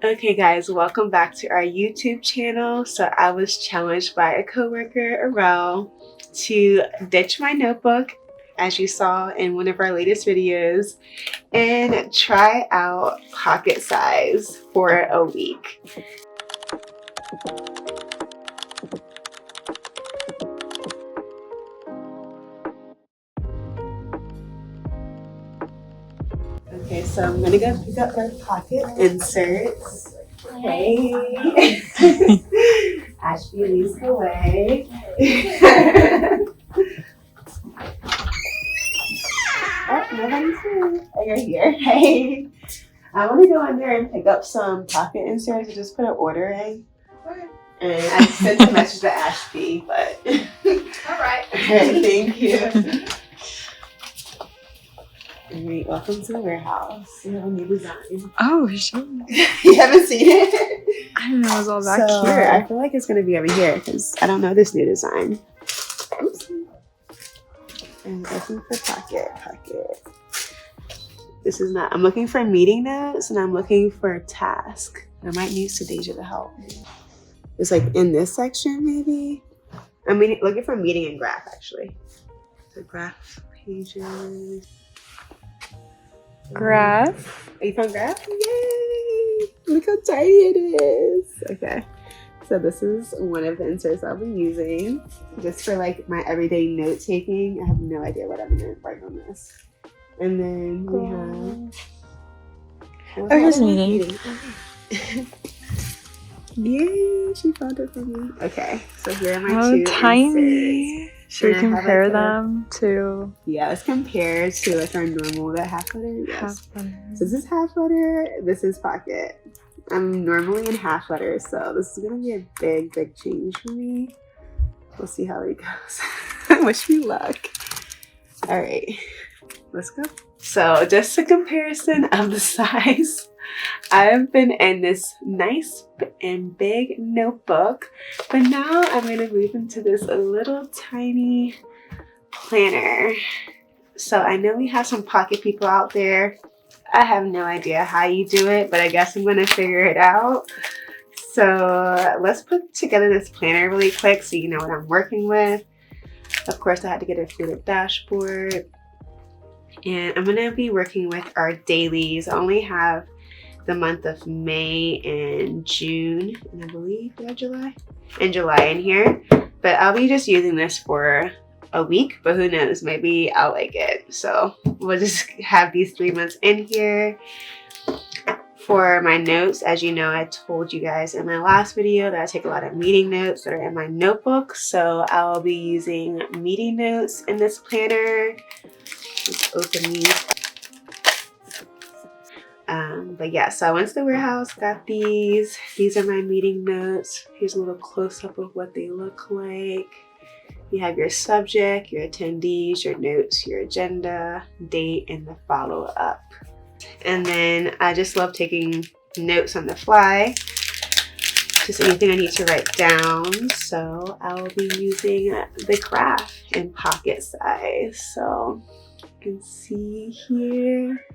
Okay guys, welcome back to our YouTube channel. So I was challenged by a coworker, Arel, to ditch my notebook, as you saw in one of our latest videos, and try out pocket size for a week. Okay, so I'm gonna go pick up our pocket inserts. Hey! Ashby leads the way. Oh, nobody's here. Oh, you're here. Hey! I want to go in there and pick up some pocket inserts and just put an order in. And I sent a message to Ashby, but. Alright. Thank you. Alright, welcome to the warehouse. We have a new design. Oh, sure. You haven't seen it? I didn't know it was all back So, here. I feel like it's going to be over here because I don't know this new design. Oops. I'm looking for pocket. This is not, I'm looking for meeting notes and I'm looking for task. I might need Sadeja to help. It's like in this section, maybe. I'm looking for meeting and graph, actually. The graph pages. Graph. Are you from graph? Yay! Look how tiny it is. Okay. So this is one of the inserts I'll be using just for like my everyday note taking. I have no idea what I'm going to write on this. And then we have... Oh, here's meeting. Yay, she found it for me. Okay, so here are my How two tiny. inserts. Should we And I have, compare like, them to Yeah, let's compare to like our normal, the half letter. Yes. half letter? So this is half letter, this is pocket. I'm normally in half letter, so this is gonna be a big change for me. We'll see how it goes. Wish me luck. All right, let's go. So just a comparison of the size. I've been in this nice and big notebook, but now I'm gonna move into this little tiny planner. So I know we have some pocket people out there. I have no idea how you do it, but I guess I'm gonna figure it out. So let's put together this planner really quick so you know what I'm working with. Of course, I had to get a fluted dashboard. And I'm gonna be working with our dailies. I only have the month of May and June, and I believe July in here. But I'll be just using this for a week, but who knows, maybe I'll like it. So we'll just have these 3 months in here. For my notes, as you know, I told you guys in my last video that I take a lot of meeting notes that are in my notebook. So I'll be using meeting notes in this planner. Let's open these. But yeah, so I went to the warehouse, got these. These are my meeting notes. Here's a little close-up of what they look like. You have your subject, your attendees, your notes, your agenda, date, and the follow-up. And then I just love taking notes on the fly. Just anything I need to write down. So I will be using the graph in pocket size. So you can see here.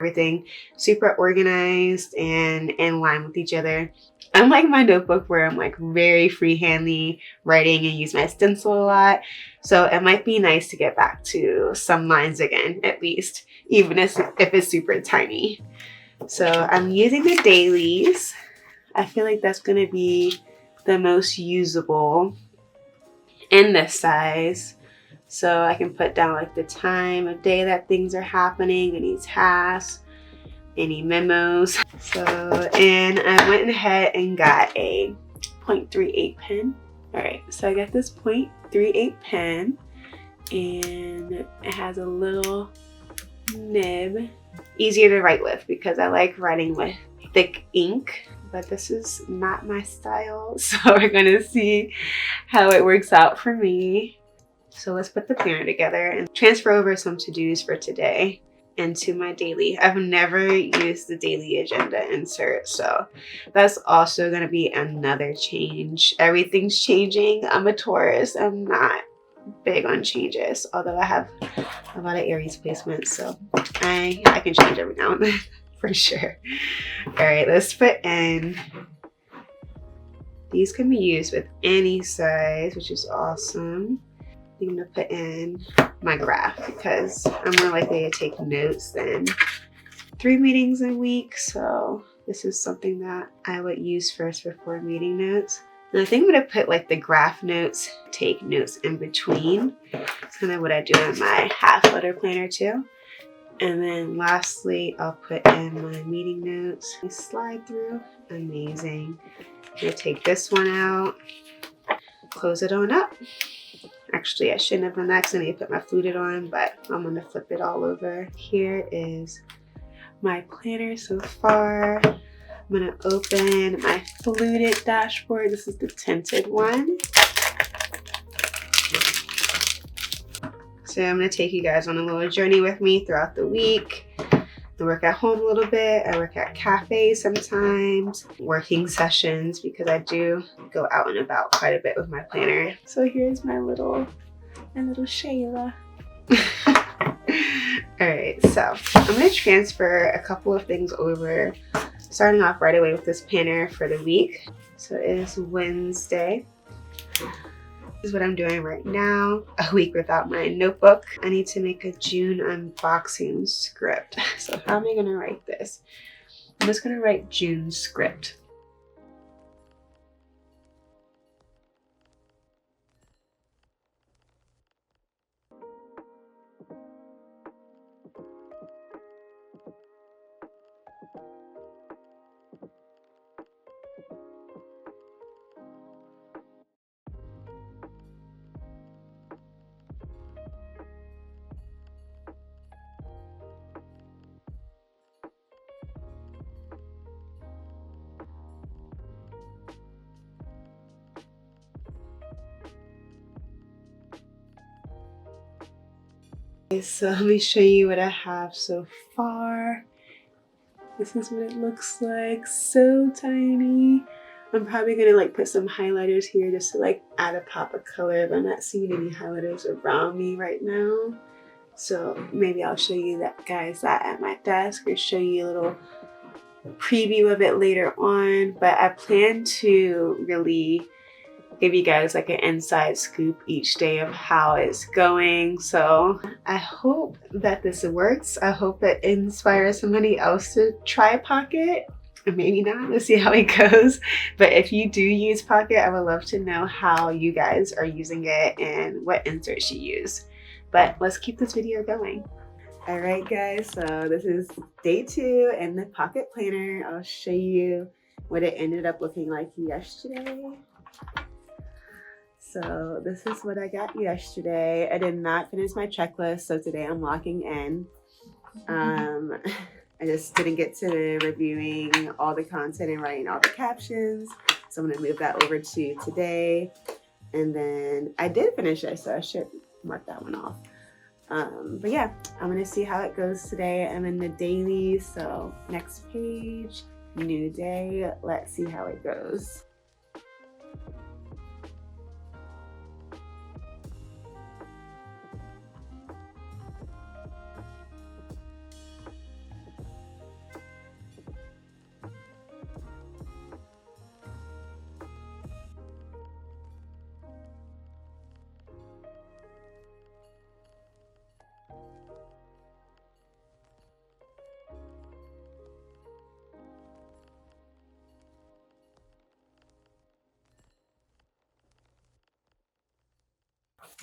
Everything super organized and in line with each other. Unlike my notebook where I'm like very freehandly writing and use my stencil a lot. So it might be nice to get back to some lines again, at least, even if it's super tiny. So I'm using the dailies. I feel like that's gonna be the most usable in this size. So I can put down like the time of day that things are happening, any tasks, any memos. So, and I went ahead and got a 0.38 pen. All right, so I got this 0.38 pen and it has a little nib. Easier to write with because I like writing with thick ink, but this is not my style. So we're gonna see how it works out for me. So let's put the planner together and transfer over some to-dos for today into my daily. I've never used the daily agenda insert, so that's also going to be another change. Everything's changing. I'm a Taurus. I'm not big on changes, although I have a lot of Aries placements, so I can change every now and then for sure. All right, let's put in. These can be used with any size, which is awesome. I'm gonna put in my graph because I'm more likely to take notes than 3 meetings a week. So this is something that I would use first before meeting notes. And I think I'm gonna put like the graph notes, take notes in between. It's kind of what I do in my half letter planner too. And then lastly, I'll put in my meeting notes. Slide through, amazing. I'm gonna take this one out, close it on up. Actually, I shouldn't have done that because I need to put my fluted on, but I'm gonna flip it all over. Here is my planner so far. I'm gonna open my fluted dashboard. This is the tinted one. So I'm gonna take you guys on a little journey with me throughout the week. I work at home a little bit. I work at cafes sometimes, working sessions because I do go out and about quite a bit with my planner. So here's my little Shayla. All right, so I'm gonna transfer a couple of things over, starting off right away with this planner for the week. So it is Wednesday. This is what I'm doing right now, a week without my notebook. I need to make a June unboxing script. So how am I gonna write this? I'm just gonna write June script. So let me show you what I have so far. This is what it looks like, so tiny. I'm probably gonna like put some highlighters here just to like add a pop of color, but I'm not seeing any highlighters around me right now. So maybe I'll show you that at my desk, or show you a little preview of it later on. But I plan to really give you guys like an inside scoop each day of how it's going. So I hope that this works. I hope it inspires somebody else to try Pocket. Or maybe not, let's see how it goes. But if you do use Pocket, I would love to know how you guys are using it and what inserts you use. But let's keep this video going. All right, guys, so this is day 2 in the Pocket Planner. I'll show you what it ended up looking like yesterday. So this is what I got yesterday. I did not finish my checklist, so today I'm locking in. I just didn't get to reviewing all the content and writing all the captions, so I'm gonna move that over to today. And then I did finish it, so I should mark that one off. But yeah, I'm gonna see how it goes today. I'm in the daily, so next page, new day. Let's see how it goes.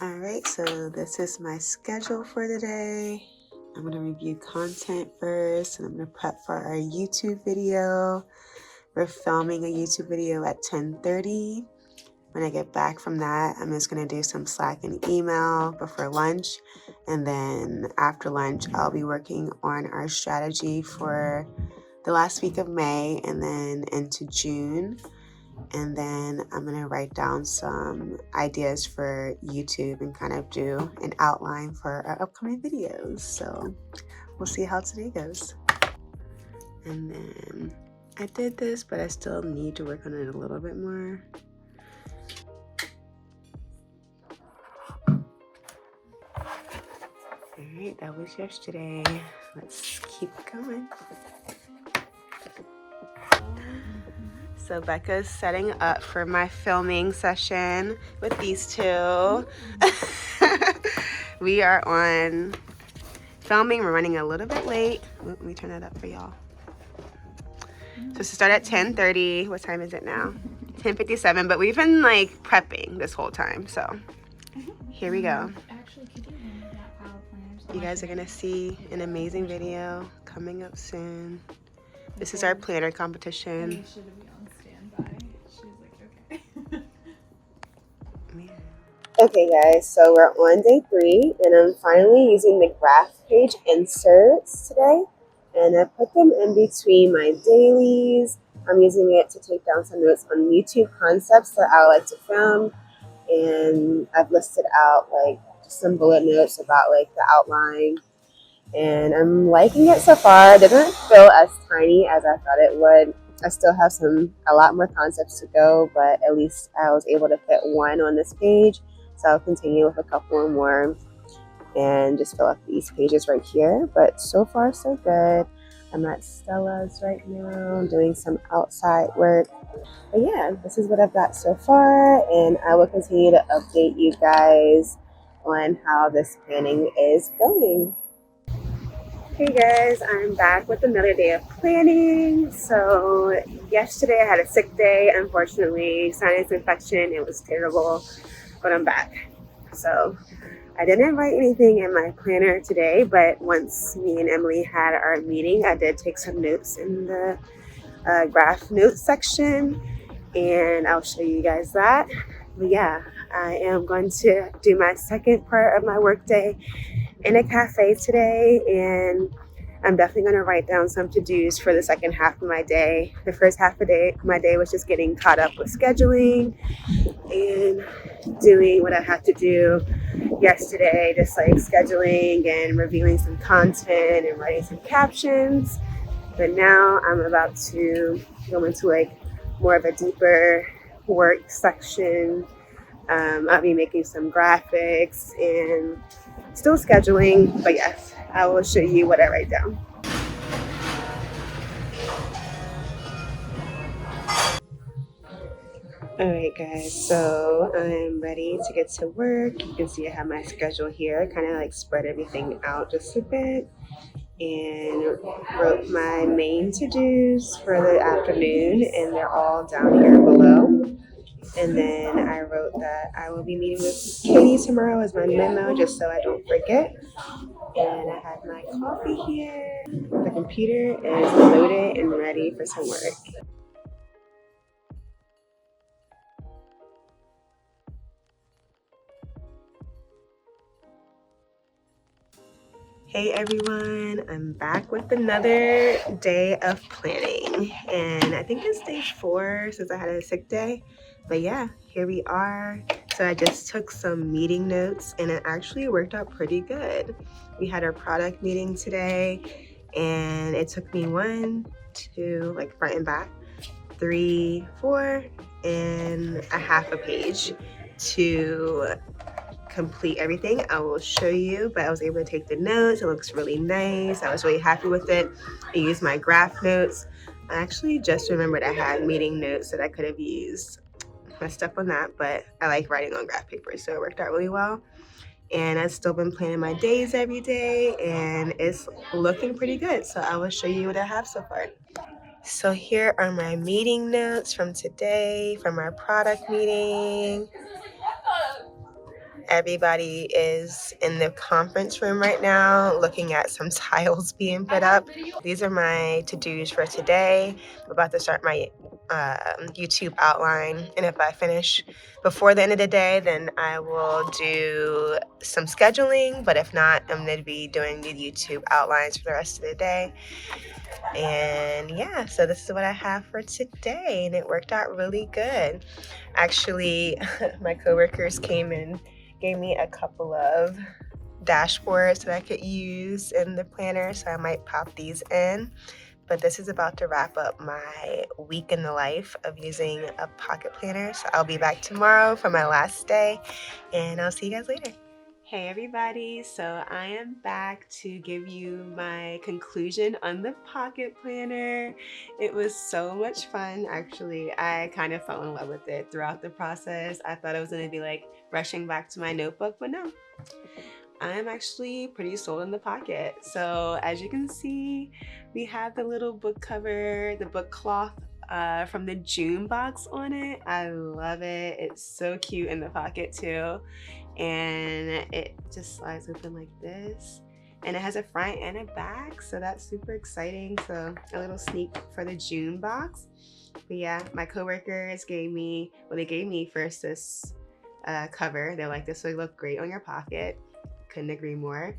All right, so this is my schedule for the day. I'm gonna review content first, and I'm gonna prep for our YouTube video. We're filming a YouTube video at 10:30. When I get back from that, I'm just gonna do some Slack and email before lunch. And then after lunch, I'll be working on our strategy for the last week of May and then into June. And then I'm gonna write down some ideas for YouTube and kind of do an outline for our upcoming videos. So we'll see how today goes. And then I did this, but I still need to work on it a little bit more. right, that was yesterday. Let's keep going. So Becca's setting up for my filming session with these two. We are on filming. We're running a little bit late. Let me turn that up for y'all. So to start at 10:30. What time is it now? 10:57, but we've been like prepping this whole time. So here we go. You guys are gonna see an amazing video coming up soon. This is our planner competition. Okay guys, so we're on day 3 and I'm finally using the graph page inserts today, and I put them in between my dailies. I'm using it to take down some notes on YouTube concepts that I like to film, and I've listed out like just some bullet notes about like the outline, and I'm liking it so far. It doesn't feel as tiny as I thought it would. I still have a lot more concepts to go, but at least I was able to fit one on this page. So I'll continue with a couple more and just fill up these pages right here. But so far, so good. I'm at Stella's right now. I'm doing some outside work. But yeah, this is what I've got so far. And I will continue to update you guys on how this planning is going. Hey guys, I'm back with another day of planning. So yesterday I had a sick day, unfortunately, sinus infection. It was terrible. But I'm back. So I didn't write anything in my planner today, but once me and Emily had our meeting, I did take some notes in the graph notes section, and I'll show you guys that. But yeah, I am going to do my second part of my workday in a cafe today, and I'm definitely going to write down some to-dos for the second half of my day. The first half of my day was just getting caught up with scheduling and doing what I had to do yesterday, just like scheduling and reviewing some content and writing some captions. But now I'm about to go into like more of a deeper work section. I'll be making some graphics and still scheduling, but yes, I will show you what I write down. Alright guys, so I'm ready to get to work. You can see I have my schedule here. I kind of like spread everything out just a bit and wrote my main to-dos for the afternoon, and they're all down here below. And then I wrote that I will be meeting with Katie tomorrow as my memo, just so I don't forget. And I have my coffee here. The computer is loaded and ready for some work. Hey everyone, I'm back with another day of planning, and I think it's day 4 since I had a sick day, but yeah, here we are. So I just took some meeting notes and it actually worked out pretty good. We had our product meeting today and it took me 1, 2, like front and back, 3, 4, and a half a page to complete everything. I will show you, but I was able to take the notes. It looks really nice. I was really happy with it. I used my graph notes. I actually just remembered I had meeting notes that I could have used. Messed up on that, but I like writing on graph paper, so it worked out really well. And I've still been planning my days every day, and it's looking pretty good. So I will show you what I have so far. So here are my meeting notes from today, from our product meeting. Everybody is in the conference room right now looking at some tiles being put up. These are my to-dos for today. I'm about to start my YouTube outline, and if I finish before the end of the day, then I will do some scheduling, but if not, I'm going to be doing the YouTube outlines for the rest of the day. And yeah, so this is what I have for today, and it worked out really good. Actually, my coworkers came and gave me a couple of dashboards that I could use in the planner, so I might pop these in. But this is about to wrap up my week in the life of using a pocket planner. So I'll be back tomorrow for my last day, and I'll see you guys later. Hey everybody, so I am back to give you my conclusion on the pocket planner. It was so much fun, actually. I kind of fell in love with it throughout the process. I thought it was going to be like rushing back to my notebook, but no. I'm actually pretty sold on the pocket. So as you can see, we have the little book cover, the book cloth from the June box on it. I love it. It's so cute in the pocket too. And it just slides open like this. And it has a front and a back, so that's super exciting. So a little sneak for the June box. But yeah, my coworkers gave me, well, they gave me first this cover. They're like, this would look great on your pocket. Couldn't agree more.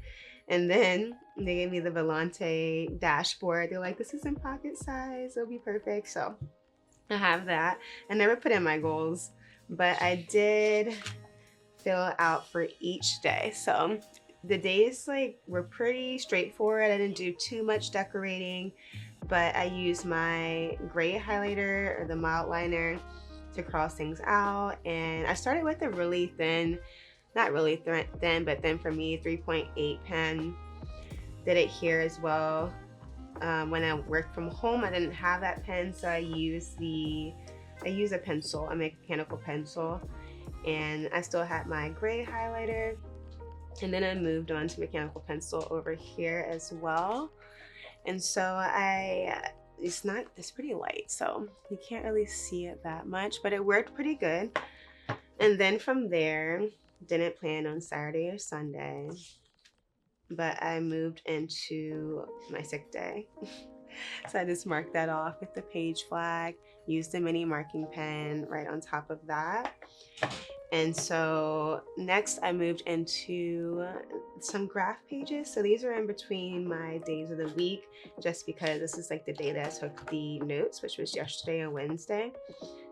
And then they gave me the Volante dashboard. They're like, this is in pocket size, it'll be perfect. So I have that. I never put in my goals, but I did fill out for each day. So the days were pretty straightforward. I didn't do too much decorating, but I used my gray highlighter or the mild liner to cross things out. And I started with a really thin, not really thin, but thin for me, 3.8 pen. Did it here as well. When I worked from home, I didn't have that pen, so I use a pencil, a mechanical pencil. And I still had my gray highlighter. And then I moved on to mechanical pencil over here as well. And so it's pretty light, so you can't really see it that much, but it worked pretty good. And then from there, didn't plan on Saturday or Sunday, but I moved into my sick day. So I just marked that off with the page flag, used a mini marking pen right on top of that. And so next I moved into some graph pages. So these are in between my days of the week, just because this is like the day that I took the notes, which was yesterday and Wednesday.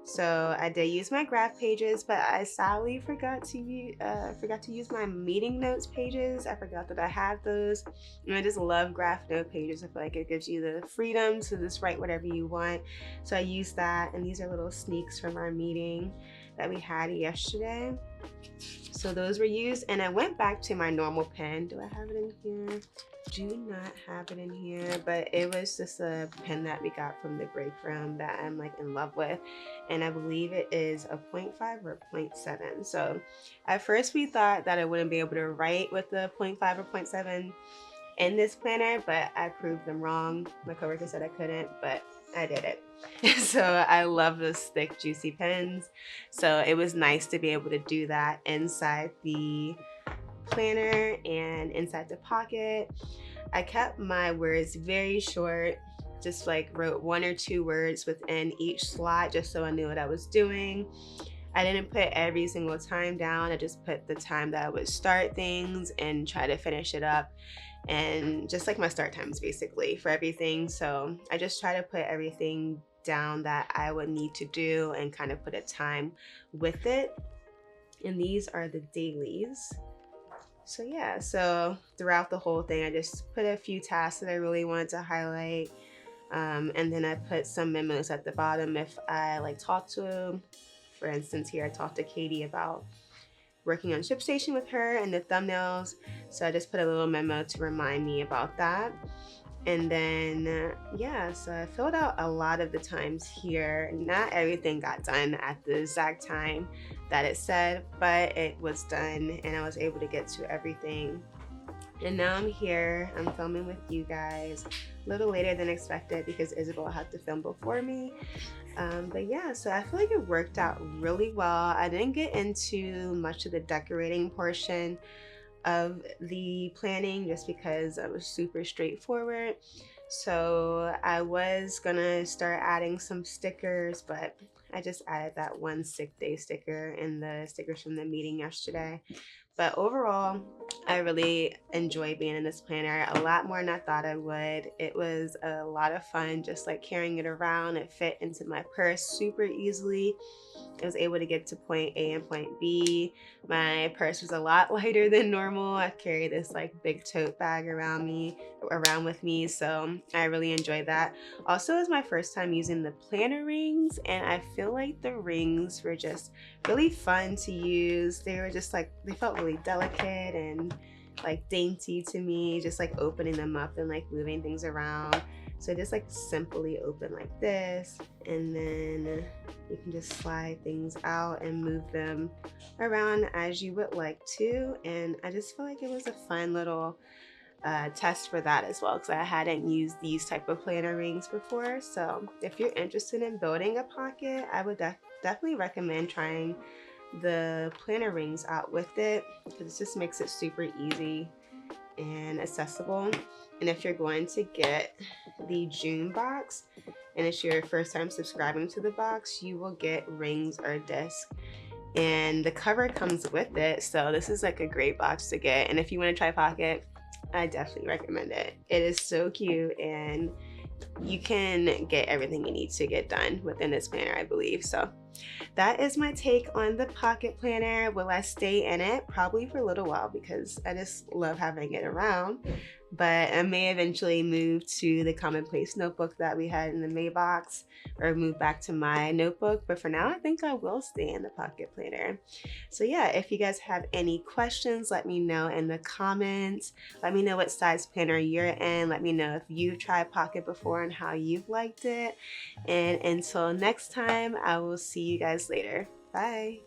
So I did use my graph pages, but I sadly forgot to use my meeting notes pages. I forgot that I have those. And I just love graph note pages. I feel like it gives you the freedom to just write whatever you want. So I used that, and these are little sneaks from our meeting that we had yesterday. So those were used, and I went back to my normal pen. Do I have it in here? Do not have it in here, but it was just a pen that we got from the break room that I'm like in love with, and I believe it is a 0.5 or 0.7. So at first we thought that I wouldn't be able to write with the 0.5 or 0.7 in this planner, but I proved them wrong. My coworker said I couldn't, but I did it. So I love those thick, juicy pens. So it was nice to be able to do that inside the planner and inside the pocket. I kept my words very short, just like wrote 1 or 2 words within each slot just so I knew what I was doing. I didn't put every single time down. I just put the time that I would start things and try to finish it up, and just like my start times basically for everything. So I just try to put everything down that I would need to do and kind of put a time with it. And these are the dailies. So yeah, so throughout the whole thing, I just put a few tasks that I really wanted to highlight. And then I put some memos at the bottom if I talk to, for instance, here I talked to Katie about working on ShipStation with her and the thumbnails. So I just put a little memo to remind me about that. And then, yeah, so I filled out a lot of the times here. Not everything got done at the exact time that it said, but it was done and I was able to get to everything. And now I'm here, I'm filming with you guys a little later than expected because Isabel had to film before me. But yeah, so I feel like it worked out really well. I didn't get into much of the decorating portion of the planning just because I was super straightforward. So I was gonna start adding some stickers, but I just added that one sick day sticker and the stickers from the meeting yesterday. But overall, I really enjoyed being in this planner a lot more than I thought I would. It was a lot of fun, just like carrying it around. It fit into my purse super easily. I was able to get to point A and point B. My purse was a lot lighter than normal. I carry this big tote bag around with me, so I really enjoyed that. Also, it was my first time using the planner rings, and I feel like the rings were just really fun to use. They were just they felt really really delicate and like dainty to me, just like opening them up and like moving things around. So just like simply open like this, and then you can just slide things out and move them around as you would like to. And I just feel like it was a fun little test for that as well, because I hadn't used these type of planner rings before. So if you're interested in building a pocket, I would definitely recommend trying the planner rings out with it, because it just makes it super easy and accessible. And if you're going to get the June box and it's your first time subscribing to the box, you will get rings or discs, and the cover comes with it. So this is like a great box to get. And if you want to try pocket, I definitely recommend it. It is so cute, and you can get everything you need to get done within this planner, I believe. So that is my take on the pocket planner. Will I stay in it? Probably for a little while, because I just love having it around. But I may eventually move to the commonplace notebook that we had in the May box, or move back to my notebook. But for now, I think I will stay in the pocket planner. So yeah, if you guys have any questions, let me know in the comments. Let me know what size planner you're in. Let me know if you've tried pocket before and how you've liked it. And until next time, I will see you guys later. Bye.